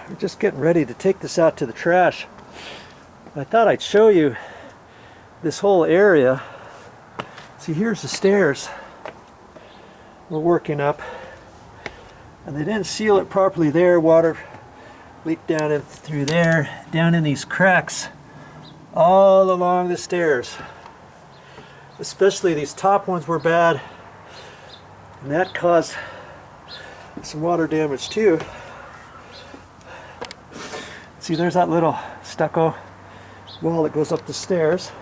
we're just getting ready to take this out to the trash. I thought I'd show you this whole area. See, here's the stairs we're working up, and they didn't seal it properly there. Water leaked down in through there, down in these cracks all along the stairs. Especially these top ones were bad, and that caused some water damage too. See, there's that little stucco wall that goes up the stairs.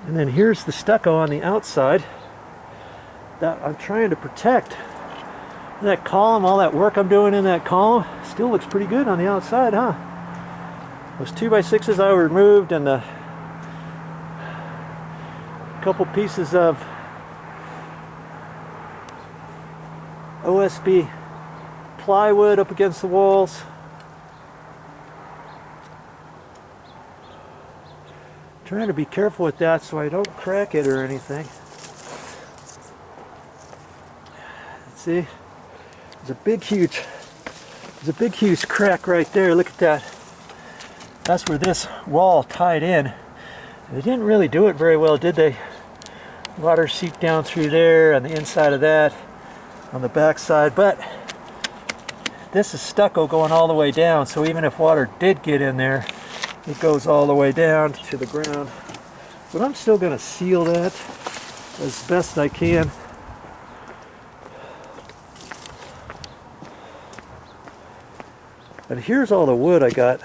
And then here's the stucco on the outside that I'm trying to protect. That column, all that work I'm doing in that column, still looks pretty good on the outside, huh? Those 2x6s I removed, and a couple pieces of OSB plywood up against the walls. Trying to be careful with that so I don't crack it or anything. See, there's a big huge crack right there. Look at that. That's where this wall tied in. They didn't really do it very well, did they? Water seeped down through there on the inside of that, on the back side, but this is stucco going all the way down, so even if water did get in there, it goes all the way down to the ground. But I'm still going to seal that as best I can. And here's all the wood I got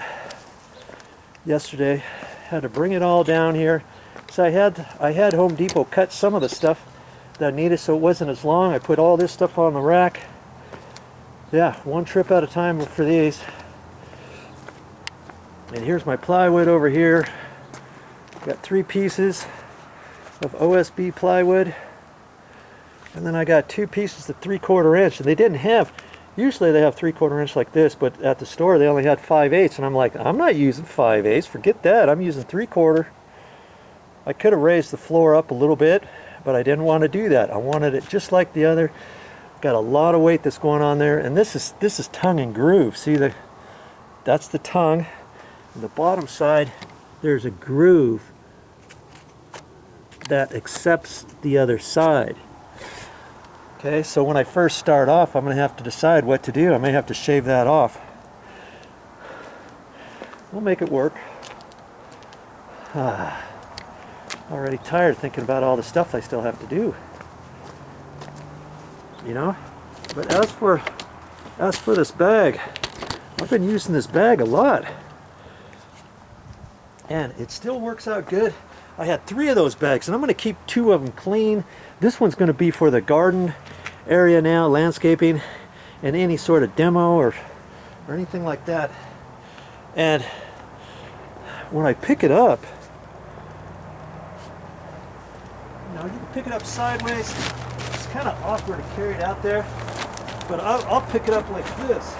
yesterday. Had to bring it all down here. So I had Home Depot cut some of the stuff that I needed so it wasn't as long. I put all this stuff on the rack. Yeah, one trip at a time for these. And here's my plywood over here. Got 3 pieces of OSB plywood. And then I got 2 pieces of 3/4 inch. And they didn't have, usually they have 3/4 inch like this, but at the store they only had 5/8. And I'm like, I'm not using 5/8, forget that. I'm using 3/4. I could have raised the floor up a little bit, but I didn't want to do that. I wanted it just like the other. Got a lot of weight that's going on there. And this is tongue and groove. See, that's the tongue. On the bottom side, there's a groove that accepts the other side. Okay, so when I first start off, I'm going to have to decide what to do. I may have to shave that off. We'll make it work. Already tired thinking about all the stuff I still have to do. You know? But as for this bag, I've been using this bag a lot. And it still works out good. I had 3 of those bags, and I'm going to keep 2 of them clean. This one's going to be for the garden area now, landscaping, and any sort of demo or anything like that. And when I pick it up, you know, you can pick it up sideways. It's kind of awkward to carry it out there, but I'll pick it up like this.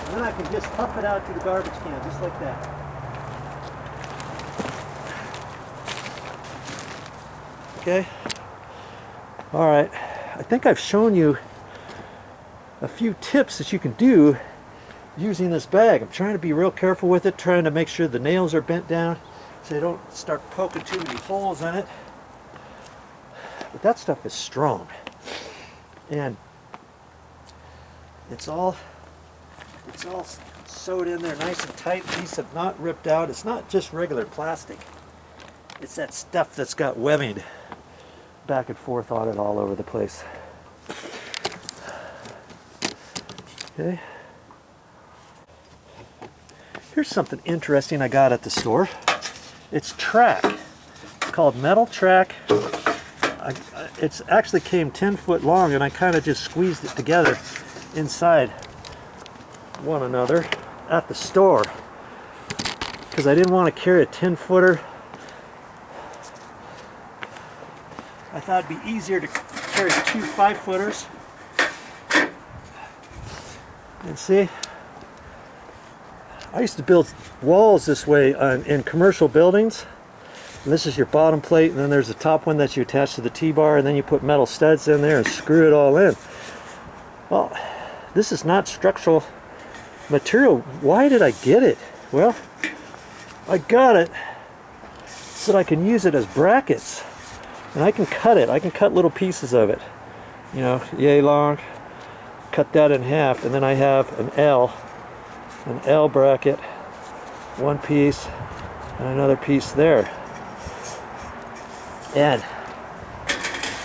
And then I can just puff it out to the garbage can, just like that. Okay. All right. I think I've shown you a few tips that you can do using this bag. I'm trying to be real careful with it, trying to make sure the nails are bent down so they don't start poking too many holes in it. But that stuff is strong. And it's all sewed in there nice and tight. These have not ripped out. It's not just regular plastic. It's that stuff that's got webbing back and forth on it all over the place. Okay. Here's something interesting I got at the store. It's track. It's called metal track. It's actually came 10 foot long, and I kind of just squeezed it together inside one another at the store because I didn't want to carry a 10-footer. I thought it'd be easier to carry 2 5-footers. And see, I used to build walls this way in commercial buildings. And this is your bottom plate, and then there's the top one that you attach to the T-bar, and then you put metal studs in there and screw it all in. Well, this is not structural material. Why did I get it? Well, I got it so that I can use it as brackets. And I can cut it. I can cut little pieces of it. You know, yay long. Cut that in half. And then I have an L bracket. One piece and another piece there. And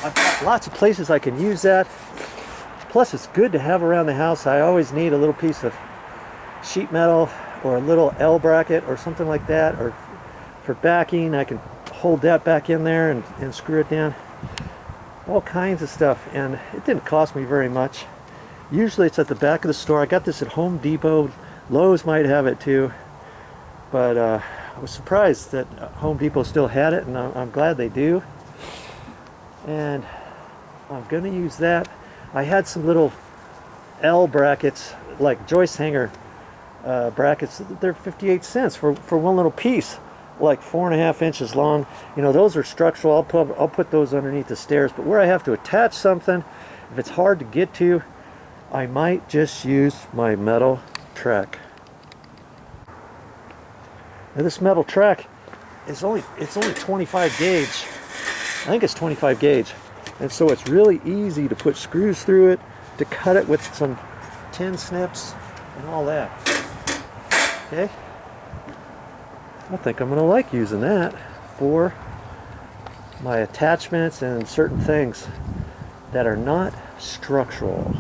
I've got lots of places I can use that. Plus it's good to have around the house. I always need a little piece of sheet metal or a little L bracket or something like that, or for backing I can hold that back in there and screw it down. All kinds of stuff, and it didn't cost me very much. Usually it's at the back of the store. I got this at Home Depot. Lowe's might have it too, but I was surprised that Home Depot still had it, and I'm glad they do. And I'm gonna use that. I had some little L brackets, like joist hanger brackets. They're 58 cents for one little piece, like 4.5 inches long. You know, those are structural. I'll put those underneath the stairs. But where I have to attach something, if it's hard to get to, I might just use my metal track. Now this metal track is only 25 gauge. I think it's 25 gauge. And so it's really easy to put screws through it, to cut it with some tin snips and all that. Okay? I think I'm going to like using that for my attachments and certain things that are not structural.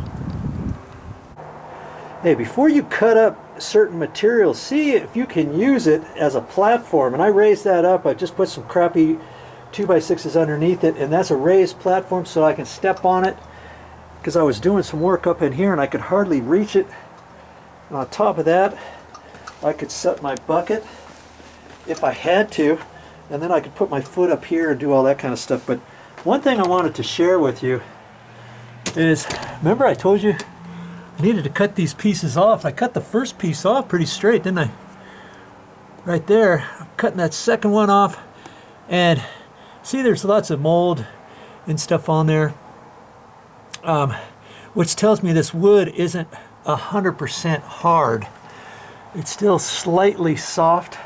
Hey, before you cut up certain materials, see if you can use it as a platform. And I raised that up. I just put some crappy 2x6s underneath it, and that's a raised platform so I can step on it, because I was doing some work up in here and I could hardly reach it. And on top of that, I could set my bucket if I had to, and then I could put my foot up here and do all that kind of stuff. But one thing I wanted to share with you is, remember I told you I needed to cut these pieces off. I cut the first piece off pretty straight, didn't I? Right there. I'm cutting that second one off, and see, there's lots of mold and stuff on there, which tells me this wood isn't 100% hard. It's still slightly soft,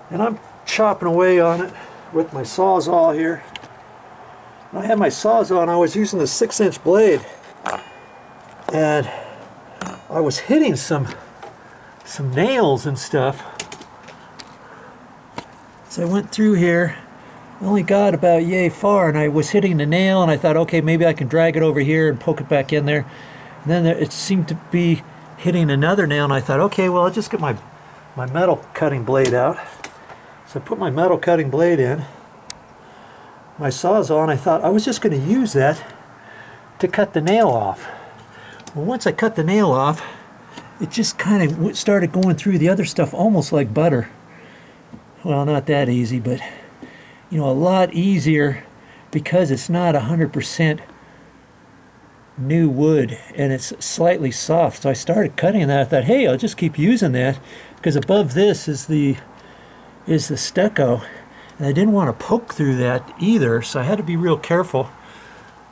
and I'm chopping away on it with my Sawzall here. When I had my Sawzall, and I was using the 6-inch blade, and I was hitting some nails and stuff. So I went through here, only got about yay far, and I was hitting the nail, and I thought, okay, maybe I can drag it over here and poke it back in there. And then it seemed to be hitting another nail, and I thought, okay, well, I'll just get my metal cutting blade out. So I put my metal cutting blade in, my Sawzall, and I thought I was just going to use that to cut the nail off. Well, once I cut the nail off, it just kind of started going through the other stuff almost like butter. Well, not that easy, but you know, a lot easier, because it's not 100% new wood and it's slightly soft. So I started cutting that. I thought, hey, I'll just keep using that, because above this is the stucco, and I didn't want to poke through that either, so I had to be real careful.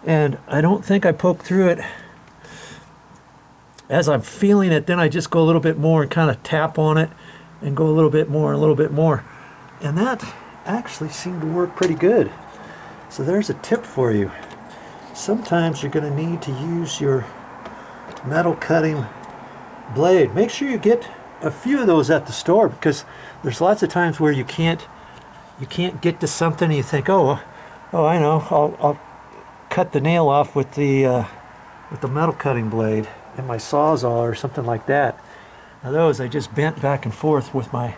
And I don't think I poked through it. As I'm feeling it, then I just go a little bit more and kind of tap on it and go a little bit more and a little bit more. And that actually seemed to work pretty good. So there's a tip for you. Sometimes you're going to need to use your metal cutting blade. Make sure you get a few of those at the store, because there's lots of times where you can't get to something and you think, oh I know, I'll cut the nail off with the metal cutting blade and my Sawzall or something like that. Now those I just bent back and forth with my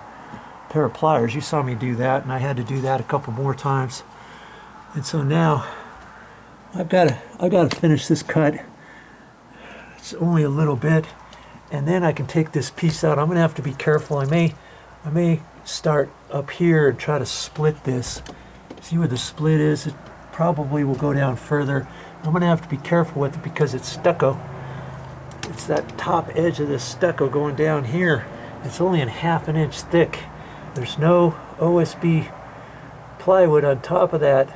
pair of pliers. You saw me do that, and I had to do that a couple more times. And so now I've got to finish this cut. It's only a little bit, and then I can take this piece out. I'm going to have to be careful. I may start up here and try to split this. See where the split is? It probably will go down further. I'm going to have to be careful with it because it's stucco. It's that top edge of this stucco going down here. It's only a ½ an inch thick. There's no OSB plywood on top of that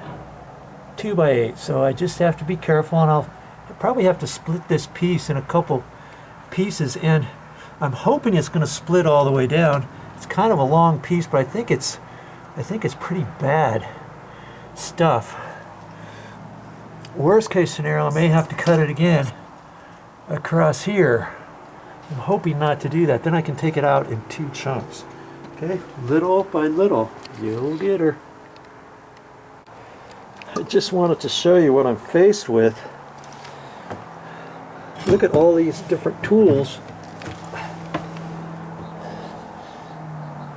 2x8, so I just have to be careful, and I'll probably have to split this piece in a couple pieces, and I'm hoping it's going to split all the way down. It's kind of a long piece, but I think it's pretty bad stuff. Worst case scenario, I may have to cut it again across here. I'm hoping not to do that. Then I can take it out in 2 chunks. Okay, little by little, you'll get her. I just wanted to show you what I'm faced with. Look at all these different tools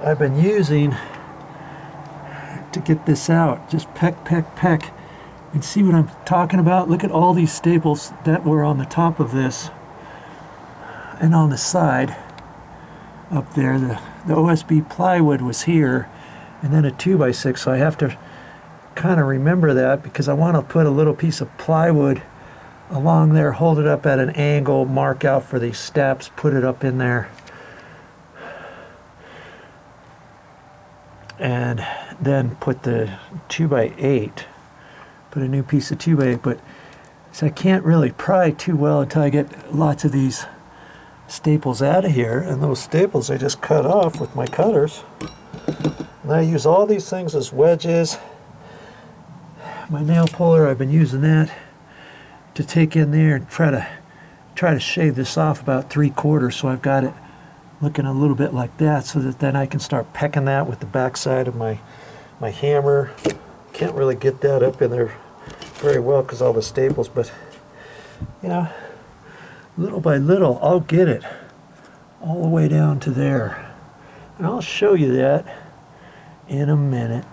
I've been using to get this out. Just peck, peck, peck. And see what I'm talking about? Look at all these staples that were on the top of this and on the side up there. The OSB plywood was here, and then a 2x6, so I have to kind of remember that because I want to put a little piece of plywood along there, hold it up at an angle, mark out for these steps, put it up in there, and then put the 2x8, put a new piece of 2x8, but so I can't really pry too well until I get lots of these staples out of here, and those staples I just cut off with my cutters. And I use all these things as wedges. My nail puller, I've been using that to take in there and try to shave this off about 3/4, so I've got it looking a little bit like that, so that then I can start pecking that with the backside of my hammer. Can't really get that up in there very well because all the staples, but you know, little by little I'll get it all the way down to there, and I'll show you that in a minute.